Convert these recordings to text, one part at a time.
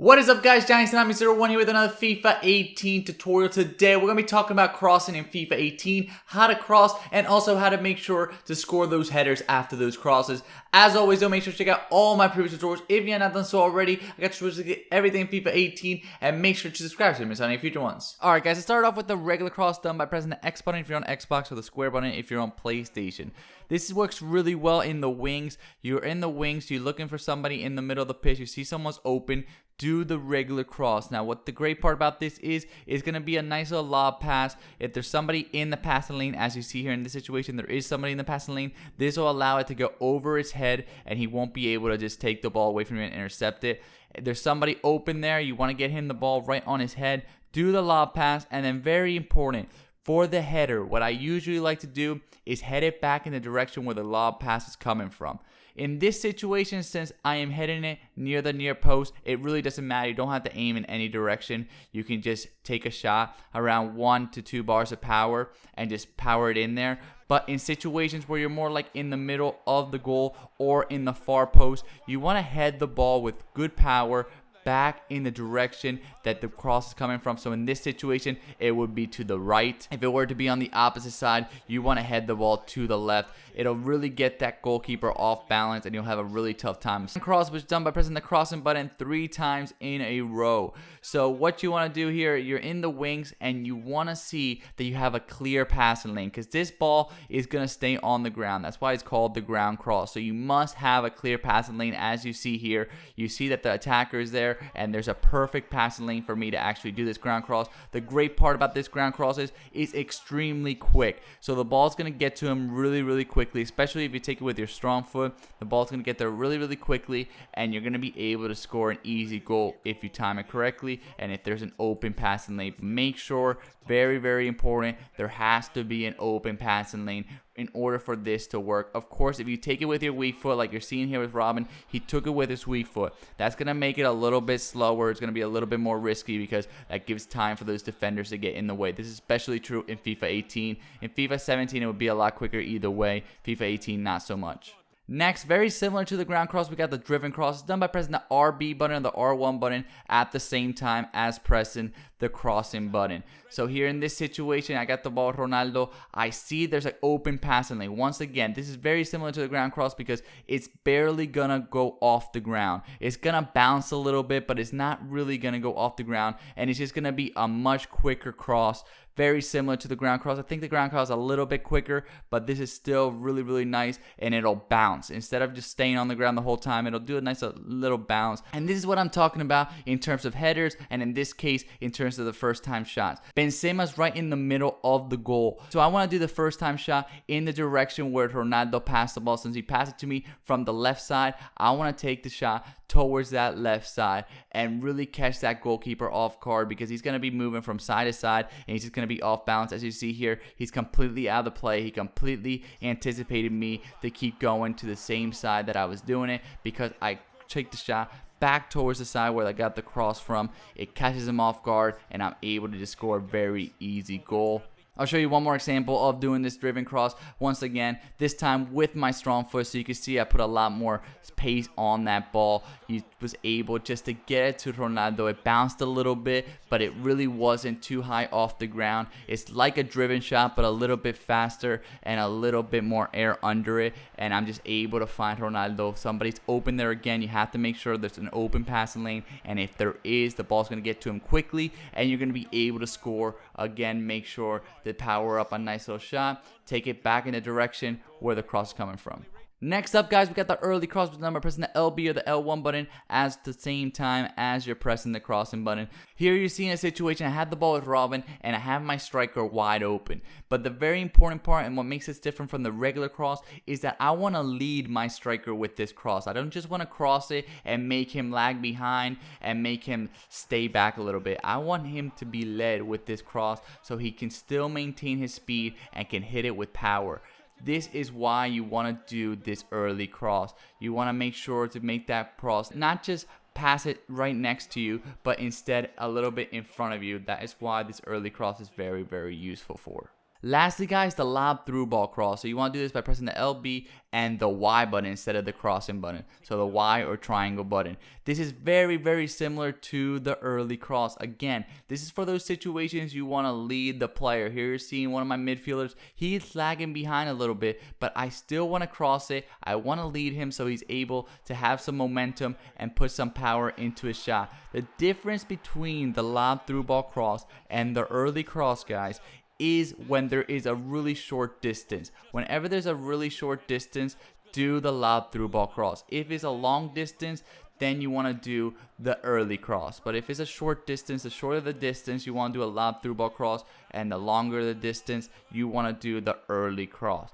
What is up, guys? Johnny01 here with another FIFA 18 tutorial. Today we're going to be talking about crossing in FIFA 18, how to cross, and also how to make sure to score those headers after those crosses. As always, though, make sure to check out all my previous tutorials if you have not done so already. I got tutorials to get everything in FIFA 18, and make sure to subscribe so you don't miss any future ones. Alright guys, let's start off with the regular cross done by pressing the X button if you're on Xbox or the square button if you're on PlayStation. This works really well in the wings. You're in the wings, you're looking for somebody in the middle of the pitch, you see someone's open, do the regular cross. Now what the great part about this is going to be a nice little lob pass. If there's somebody in the passing lane, as you see here in this situation, there is somebody in the passing lane, this will allow it to go over his head and he won't be able to just take the ball away from him and intercept it. If there's somebody open there, you want to get him the ball right on his head, do the lob pass, and then very important, for the header, what I usually like to do is head it back in the direction where the lob pass is coming from. In this situation, since I am heading it near the near post, it really doesn't matter. You don't have to aim in any direction. You can just take a shot around 1 to 2 bars of power and just power it in there. But in situations where you're more like in the middle of the goal or in the far post, you want to head the ball with good power back in the direction that the cross is coming from. So in this situation, it would be to the right. If it were to be on the opposite side, you want to head the ball to the left. It'll really get that goalkeeper off balance and you'll have a really tough time. Cross was done by pressing the crossing button 3 times in a row. So what you want to do here, you're in the wings and you want to see that you have a clear passing lane, because this ball is going to stay on the ground. That's why it's called the ground cross. So you must have a clear passing lane. As you see here, you see that the attacker is there and there's a perfect passing lane for me to actually do this ground cross. The great part about this ground cross is it's extremely quick. So the ball's going to get to him really quickly, especially if you take it with your strong foot. The ball's going to get there really quickly and you're going to be able to score an easy goal if you time it correctly and if there's an open passing lane. Make sure, very important, there has to be an open passing lane in order for this to work. Of course, if you take it with your weak foot, like you're seeing here with Robin, he took it with his weak foot. That's going to make it a little bit slower. It's going to be a little bit more risky because that gives time for those defenders to get in the way. This is especially true in FIFA 18. In FIFA 17, it would be a lot quicker either way. FIFA 18, not so much. Next, very similar to the ground cross, we got the driven cross. It's done by pressing the RB button and the R1 button at the same time as pressing the crossing button. So here in this situation, I got the ball with Ronaldo. I see there's an open passing lane. Once again, this is very similar to the ground cross because it's barely gonna go off the ground. It's gonna bounce a little bit, but it's not really gonna go off the ground, and it's just gonna be a much quicker cross. Very similar to the ground cross. I think the ground cross is a little bit quicker, but this is still really nice, and it'll bounce. Instead of just staying on the ground the whole time, it'll do a nice little bounce. And this is what I'm talking about in terms of headers, and in this case, in terms of the first time shots. Benzema's right in the middle of the goal. So I want to do the first time shot in the direction where Ronaldo passed the ball. Since he passed it to me from the left side, I want to take the shot towards that left side and really catch that goalkeeper off guard, because he's going to be moving from side to side and he's just going to be off balance. As you see here, he's completely out of the play. He completely anticipated me to keep going to the same side that I was doing it, because I take the shot back towards the side where I got the cross from. It catches him off guard and I'm able to just score a very easy goal. I'll show you one more example of doing this driven cross once again, this time with my strong foot. So you can see I put a lot more pace on that ball. He was able just to get it to Ronaldo. It bounced a little bit, but it really wasn't too high off the ground. It's like a driven shot, but a little bit faster and a little bit more air under it. And I'm just able to find Ronaldo. If somebody's open there again, you have to make sure there's an open passing lane. And if there is, the ball's going to get to him quickly and you're going to be able to score. Again, make sure to power up a nice little shot, take it back in the direction where the cross is coming from. Next up, guys, we got the early cross with number pressing the LB or the L1 button at the same time as you're pressing the crossing button. Here you're seeing a situation, I had the ball with Robin and I have my striker wide open. But the very important part and what makes this different from the regular cross is that I want to lead my striker with this cross. I don't just want to cross it and make him lag behind and make him stay back a little bit. I want him to be led with this cross so he can still maintain his speed and can hit it with power. This is why you want to do this early cross. You want to make sure to make that cross not just pass it right next to you, but instead a little bit in front of you. That is why this early cross is very useful for. Lastly, guys, the lob through ball cross. So you want to do this by pressing the LB and the Y button instead of the crossing button. So the Y or triangle button. This is very, very similar to the early cross. Again, this is for those situations you want to lead the player. Here you're seeing one of my midfielders. He's lagging behind a little bit, but I still want to cross it. I want to lead him so he's able to have some momentum and put some power into his shot. The difference between the lob through ball cross and the early cross, guys, is when there is a really short distance. Whenever there's a really short distance, do the lob through ball cross. If it's a long distance, then you want to do the early cross. But if it's a short distance, the shorter the distance, you want to do a lob through ball cross, and the longer the distance, you want to do the early cross.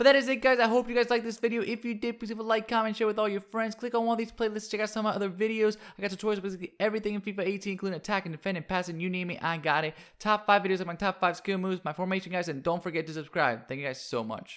But that is it, guys. I hope you guys liked this video. If you did, please leave a like, comment, share with all your friends. Click on one of these playlists. Check out some of my other videos. I got tutorials on basically everything in FIFA 18, including attacking, defending, passing, you name it, I got it. Top 5 videos of my top 5 skill moves, my formation, guys, and don't forget to subscribe. Thank you guys so much.